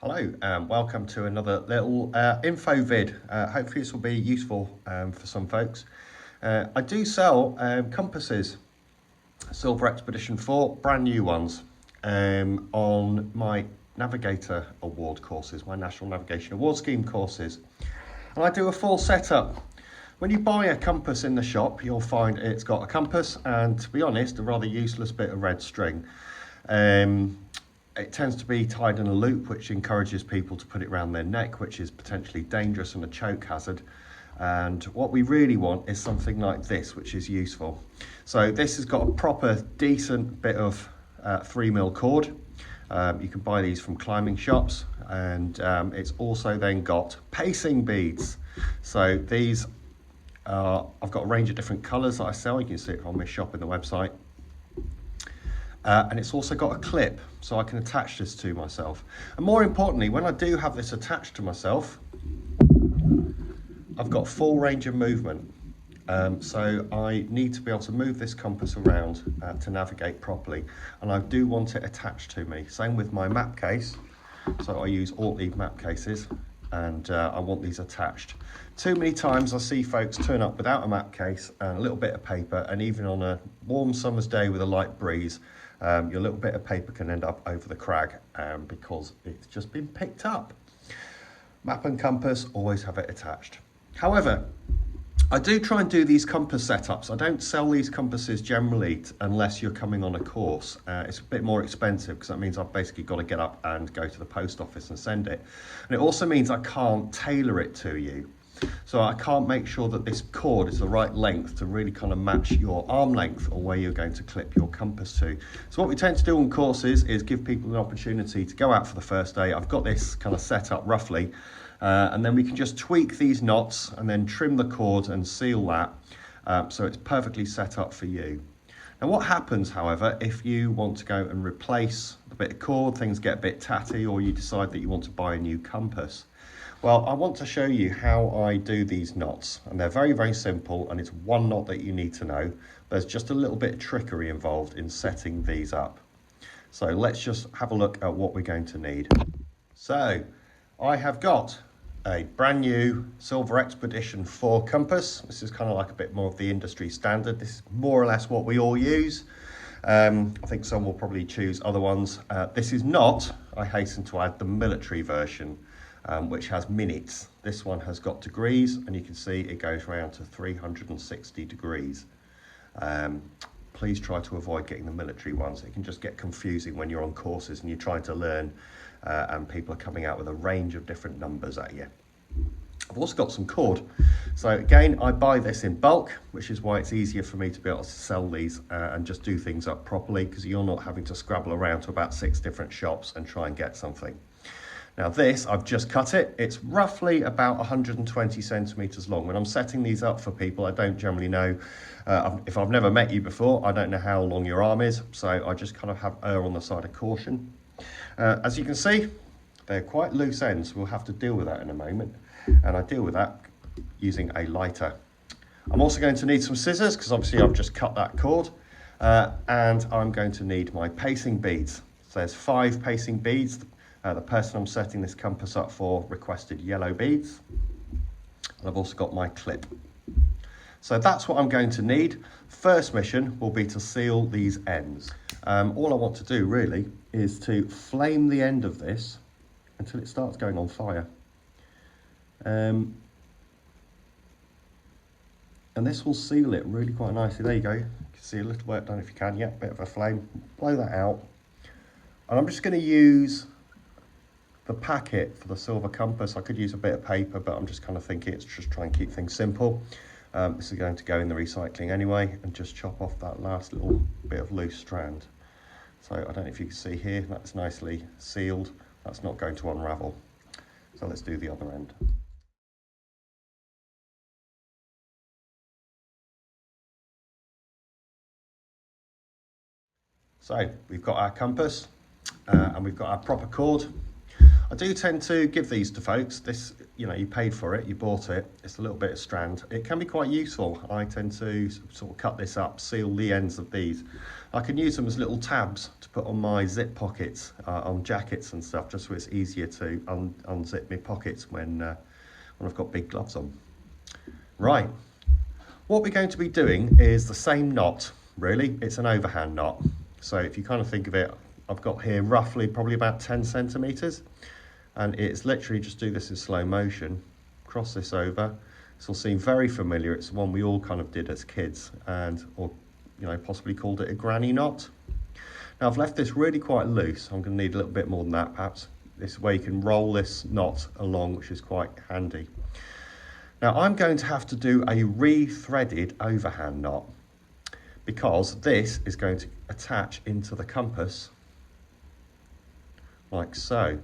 Hello, welcome to another little info vid. Hopefully this will be useful for some folks. I do sell compasses, Silver Expedition 4, brand new ones, on my Navigator Award courses, my National Navigation Award Scheme courses. And I do a full setup. When you buy a compass in the shop, you'll find it's got a compass and, to be honest, a rather useless bit of red string. It tends to be tied in a loop, which encourages people to put it around their neck, which is potentially dangerous and a choke hazard. And what we really want is something like this, which is useful. So this has got a proper, decent bit of 3mm cord. You can buy these from climbing shops, and it's also then got pacing beads. So these I've got a range of different colours that I sell. You can see it on my shop in the website. And it's also got a clip, so I can attach this to myself. And more importantly, when I do have this attached to myself, I've got full range of movement. So I need to be able to move this compass around to navigate properly. And I do want it attached to me. Same with my map case. So I use Alt-Lead map cases, and I want these attached. Too many times I see folks turn up without a map case and a little bit of paper, and even on a warm summer's day with a light breeze, your little bit of paper can end up over the crag because it's just been picked up. Map and compass, always have it attached. However, I do try and do these compass setups. I don't sell these compasses generally unless you're coming on a course. It's a bit more expensive because that means I've basically got to get up and go to the post office and send it. And it also means I can't tailor it to you. So I can't make sure that this cord is the right length to really kind of match your arm length or where you're going to clip your compass to. So what we tend to do on courses is give people an opportunity to go out for the first day. I've got this kind of set up roughly, and then we can just tweak these knots and then trim the cord and seal that so it's perfectly set up for you. Now what happens, however, if you want to go and replace the bit of cord, things get a bit tatty, or you decide that you want to buy a new compass? Well, I want to show you how I do these knots, and they're very, very simple, and it's one knot that you need to know. There's just a little bit of trickery involved in setting these up. So let's just have a look at what we're going to need. So I have got a brand new Silver Expedition 4 compass. This is kind of like a bit more of the industry standard. This is more or less what we all use. I think some will probably choose other ones. This is not, I hasten to add, the military version, which has minutes. This one has got degrees, and you can see it goes around to 360 degrees. Please try to avoid getting the military ones. It can just get confusing when you're on courses and you're trying to learn and people are coming out with a range of different numbers at you. I've also got some cord. So again, I buy this in bulk, which is why it's easier for me to be able to sell these and just do things up properly, because you're not having to scrabble around to about 6 different shops and try and get something. Now this, I've just cut it. It's roughly about 120 centimeters long. When I'm setting these up for people, I don't generally know, if I've never met you before, I don't know how long your arm is. So I just kind of have err on the side of caution. As you can see, they're quite loose ends. We'll have to deal with that in a moment. And I deal with that using a lighter. I'm also going to need some scissors, because obviously I've just cut that cord. And I'm going to need my pacing beads. So there's 5 pacing beads. The person I'm setting this compass up for requested yellow beads. And I've also got my clip. So that's what I'm going to need. First mission will be to seal these ends. All I want to do really is to flame the end of this until it starts going on fire. And this will seal it really quite nicely. There you go. You can see a little work done if you can. Yeah, bit of a flame. Blow that out. And I'm just going to use the packet for the silver compass. I could use a bit of paper, but I'm just kind of thinking it's just try and keep things simple. This is going to go in the recycling anyway, and just chop off that last little bit of loose strand. So I don't know if you can see here, that's nicely sealed. That's not going to unravel. So let's do the other end. So we've got our compass and we've got our proper cord. I do tend to give these to folks. This, you know, you paid for it, you bought it. It's a little bit of strand. It can be quite useful. I tend to sort of cut this up, seal the ends of these. I can use them as little tabs to put on my zip pockets, on jackets and stuff, just so it's easier to unzip my pockets when I've got big gloves on. Right, what we're going to be doing is the same knot, really. It's an overhand knot. So if you kind of think of it, I've got here roughly probably about 10 centimetres, and it's literally just do this in slow motion, cross this over. This will seem very familiar. It's the one we all kind of did as kids, or you know, possibly called it a granny knot. Now I've left this really quite loose. I'm going to need a little bit more than that perhaps. This way you can roll this knot along, which is quite handy. Now I'm going to have to do a re-threaded overhand knot, because this is going to attach into the compass like so.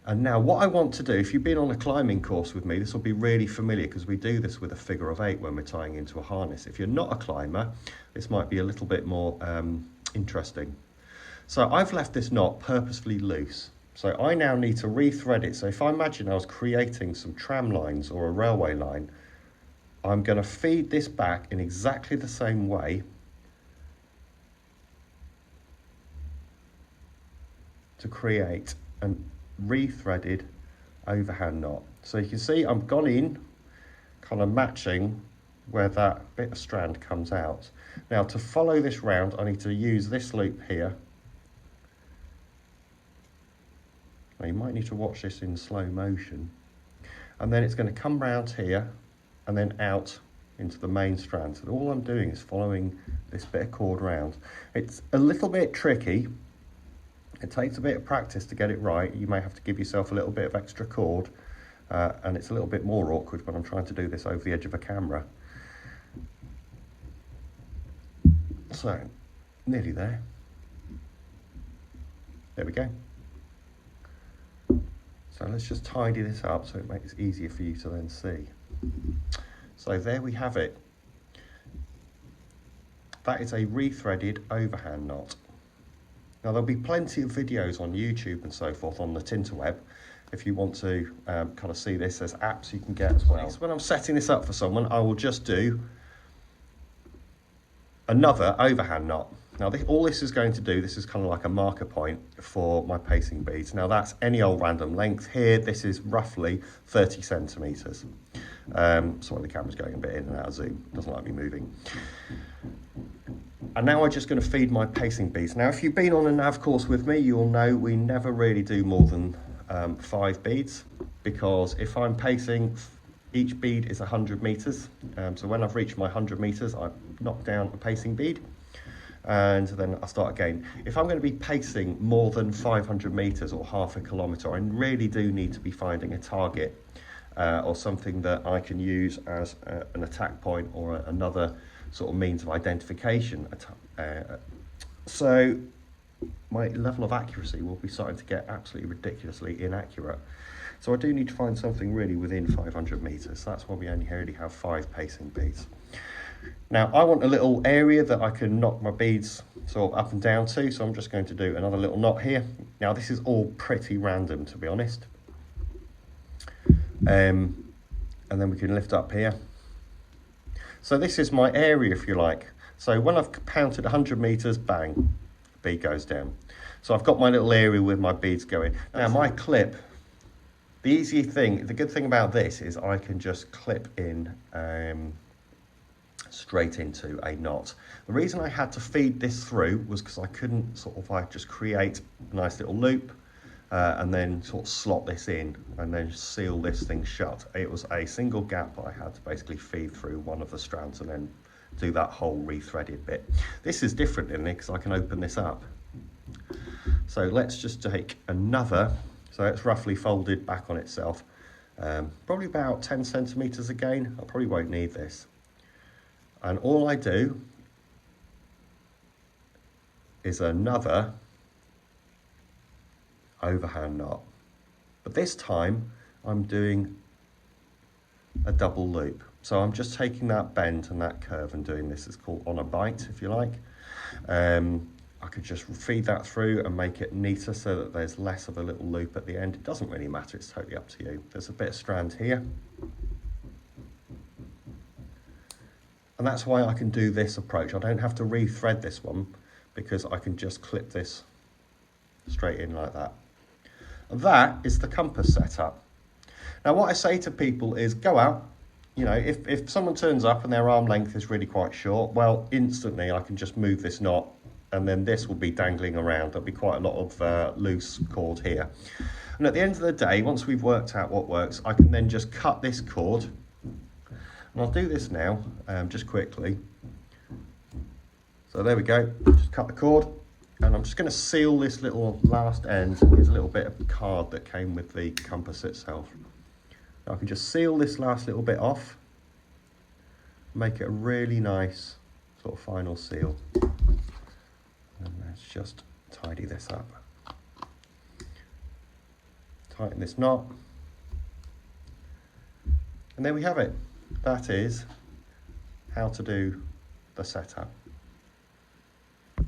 And now what I want to do, if you've been on a climbing course with me, this will be really familiar because we do this with a figure of 8 when we're tying into a harness. If you're not a climber, this might be a little bit more interesting. So I've left this knot purposefully loose. So I now need to re-thread it. So if I imagine I was creating some tram lines or a railway line, I'm going to feed this back in exactly the same way to create a re-threaded overhand knot. So you can see I've gone in, kind of matching where that bit of strand comes out. Now to follow this round, I need to use this loop here. Now you might need to watch this in slow motion. And then it's going to come round here and then out into the main strand. So all I'm doing is following this bit of cord round. It's a little bit tricky. It takes a bit of practice to get it right. You may have to give yourself a little bit of extra cord, and it's a little bit more awkward when I'm trying to do this over the edge of a camera. So, nearly there. There we go. So let's just tidy this up so it makes it easier for you to then see. So there we have it. That is a re-threaded overhand knot. Now there'll be plenty of videos on YouTube and so forth on the Tinterweb if you want to kind of see this. There's apps you can get as well. So when I'm setting this up for someone, I will just do another overhand knot. Now all this is going to do, this is kind of like a marker point for my pacing beads. Now that's any old random length. Here this is roughly 30 centimetres. Sorry, the camera's going a bit in and out of zoom, doesn't like me moving. And now I'm just going to feed my pacing beads. Now if you've been on a nav course with me, you'll know we never really do more than 5 beads, because if I'm pacing, each bead is 100 metres. So when I've reached my 100 metres, I knock down a pacing bead and then I start again. If I'm going to be pacing more than 500 metres or half a kilometre, I really do need to be finding a target or something that I can use as an attack point or another sort of means of identification. So my level of accuracy will be starting to get absolutely ridiculously inaccurate. So I do need to find something really within 500 metres. That's why we only really have 5 pacing beads. Now I want a little area that I can knock my beads sort of up and down to, so I'm just going to do another little knot here. Now this is all pretty random, to be honest. And then we can lift up here. So this is my area, if you like. So when I've counted 100 metres, bang, bead goes down. So I've got my little area with my beads going. Now my clip, the good thing about this is I can just clip in straight into a knot. The reason I had to feed this through was because I couldn't sort of like just create a nice little loop and then sort of slot this in and then seal this thing shut. It was a single gap I had to basically feed through one of the strands and then do that whole re-threaded bit. This is different in it because I can open this up. So let's just take another, so it's roughly folded back on itself, probably about 10 centimetres again. I probably won't need this. And all I do is another overhand knot, but this time I'm doing a double loop. So I'm just taking that bend and that curve and doing this. It's called on a bite, if you like. I'm I could just feed that through and make it neater so that there's less of a little loop at the end. It doesn't really matter, it's totally up to you. There's a bit of strand here. And that's why I can do this approach. I don't have to re-thread this one because I can just clip this straight in like that. And that is the compass setup. Now what I say to people is go out, you know, if someone turns up and their arm length is really quite short, well, instantly I can just move this knot and then this will be dangling around. There'll be quite a lot of loose cord here. And at the end of the day, once we've worked out what works, I can then just cut this cord. And I'll do this now, just quickly. So there we go, just cut the cord. And I'm just going to seal this little last end. Here's a little bit of card that came with the compass itself. I can just seal this last little bit off, make it a really nice sort of final seal. And let's just tidy this up. Tighten this knot. And there we have it. That is how to do the setup.